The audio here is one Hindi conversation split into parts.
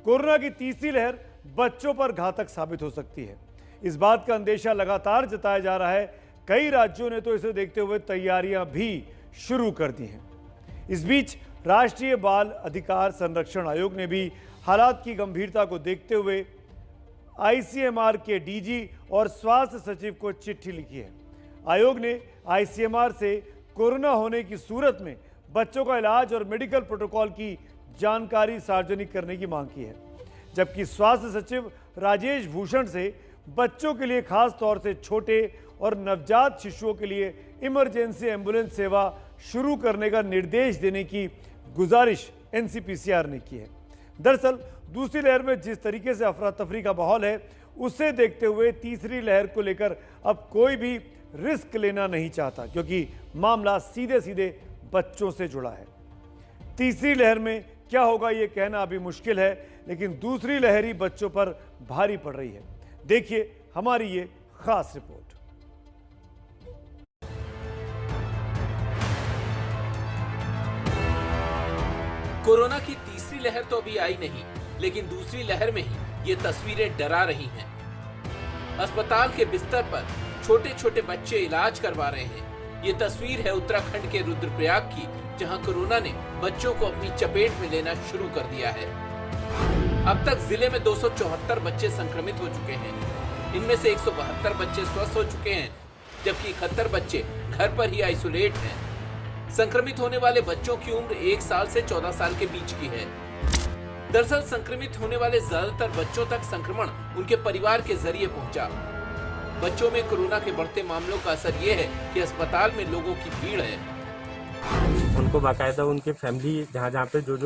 कोरोना की तीसरी लहर बच्चों पर घातक साबित हो सकती है। इस बात का अंदेशा लगातार जताया जा रहा है। कई राज्यों ने तो इसे देखते हुए तैयारियां भी शुरू कर दी हैं। इस बीच राष्ट्रीय बाल अधिकार संरक्षण आयोग ने भी हालात की गंभीरता को देखते हुए आईसीएमआर के डीजी और स्वास्थ्य सचिव को चिट्ठी लिखी है। आयोग ने आईसीएमआर से कोरोना होने की सूरत में बच्चों का इलाज और मेडिकल प्रोटोकॉल की जानकारी सार्वजनिक करने की मांग की है, जबकि स्वास्थ्य सचिव राजेश भूषण से बच्चों के लिए खास तौर से छोटे और नवजात शिशुओं के लिए इमरजेंसी एम्बुलेंस सेवा शुरू करने का निर्देश देने की गुजारिश एनसीपीसीआर ने की है। दरअसल दूसरी लहर में जिस तरीके से अफरा तफरी का माहौल है, उसे देखते हुए तीसरी लहर को लेकर अब कोई भी रिस्क लेना नहीं चाहता, क्योंकि मामला सीधे सीधे बच्चों से जुड़ा है। तीसरी लहर में क्या होगा ये कहना अभी मुश्किल है, लेकिन दूसरी लहर ही बच्चों पर भारी पड़ रही है। देखिए हमारी ये खास रिपोर्ट। कोरोना की तीसरी लहर तो अभी आई नहीं, लेकिन दूसरी लहर में ही ये तस्वीरें डरा रही हैं। अस्पताल के बिस्तर पर छोटे छोटे बच्चे इलाज करवा रहे हैं। ये तस्वीर है उत्तराखंड के रुद्रप्रयाग की, जहां कोरोना ने बच्चों को अपनी चपेट में लेना शुरू कर दिया है। अब तक जिले में 274 बच्चे संक्रमित हो चुके हैं। इनमें से 172 बच्चे स्वस्थ हो चुके हैं, जबकि 71 बच्चे घर पर ही आइसोलेट हैं। संक्रमित होने वाले बच्चों की उम्र 1 साल से 14 साल के बीच की है। दरअसल संक्रमित होने वाले ज्यादातर बच्चों तक संक्रमण उनके परिवार के जरिए पहुंचा। बच्चों में कोरोना के बढ़ते मामलों का असर ये है कि अस्पताल में लोगों की भीड़ है। उनको बाकायदा उनके फैमिली जहाँ पे जो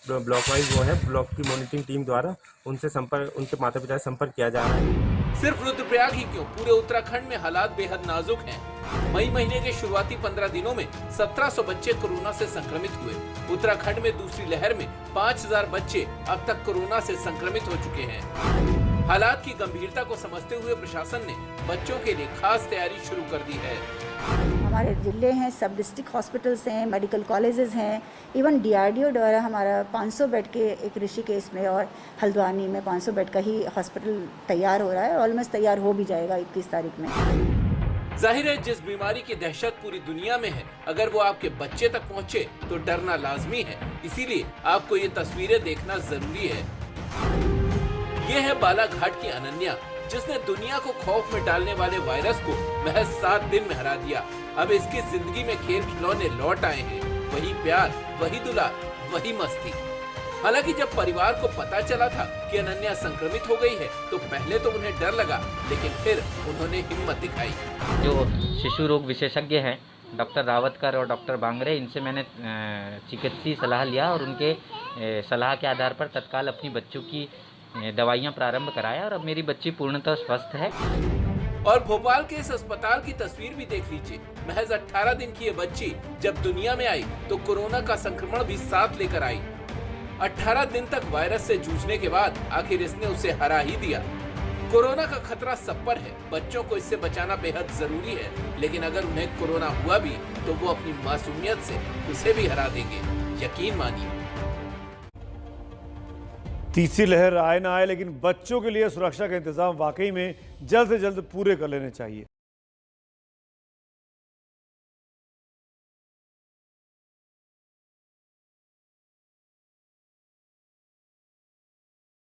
ब्लॉक वाइज वो है, ब्लॉक की मॉनिटरिंग टीम द्वारा उनसे संपर्क, उनके माता पिता से संपर्क किया जा रहा है। सिर्फ रुद्रप्रयाग ही क्यों, पूरे उत्तराखंड में हालात बेहद नाजुक हैं। मई महीने के शुरुआती 15 दिनों में 1700 बच्चे कोरोना से संक्रमित हुए। उत्तराखंड में दूसरी लहर में 5000 बच्चे अब तक कोरोना से संक्रमित हो चुके हैं। हालात की गंभीरता को समझते हुए प्रशासन ने बच्चों के लिए खास तैयारी शुरू कर दी है। हमारे जिले हैं, सब डिस्ट्रिक्ट हॉस्पिटल्स हैं, मेडिकल कॉलेजेस हैं, इवन डीआरडीओ द्वारा हमारा 500 बेड के एक ऋषिकेश में और हल्द्वानी में 500 बेड का ही हॉस्पिटल तैयार हो रहा है। ऑलमोस्ट तैयार हो भी जाएगा 21 तारीख में। जाहिर है जिस बीमारी की दहशत पूरी दुनिया में है, अगर वो आपके बच्चे तक पहुंचे तो डरना लाजमी है। इसीलिए आपको ये तस्वीरें देखना जरूरी है। ये है बालाघाट की अनन्या, जिसने दुनिया को खौफ में डालने वाले वायरस को महज 7 दिन में हरा दिया। अब इसकी जिंदगी में खेल खिलौने लौट आए हैं, वही प्यार, वही दुलार, वही मस्ती। हालांकि जब परिवार को पता चला था कि अनन्या संक्रमित हो गई है, तो पहले तो उन्हें डर लगा, लेकिन फिर उन्होंने हिम्मत दिखाई। जो शिशु रोग विशेषज्ञ हैं डॉक्टर रावतकर और डॉक्टर बांगरे, इनसे मैंने चिकित्सीय सलाह लिया और उनके सलाह के आधार पर तत्काल अपनी बच्चों की दवाइयां प्रारंभ कराया और अब मेरी बच्ची पूर्णतः स्वस्थ है। और भोपाल के इस अस्पताल की तस्वीर भी देख लीजिए। महज 18 दिन की ये बच्ची जब दुनिया में आई तो कोरोना का संक्रमण भी साथ लेकर आई। 18 दिन तक वायरस से जूझने के बाद आखिर इसने उसे हरा ही दिया। कोरोना का खतरा सब पर है, बच्चों को इससे बचाना बेहद जरूरी है, लेकिन अगर उन्हें कोरोना हुआ भी तो वो अपनी मासूमियत से उसे भी हरा देंगे, यकीन मानिए। तीसरी लहर आए ना आए, लेकिन बच्चों के लिए सुरक्षा के इंतजाम वाकई में जल्द से जल्द पूरे कर लेने चाहिए।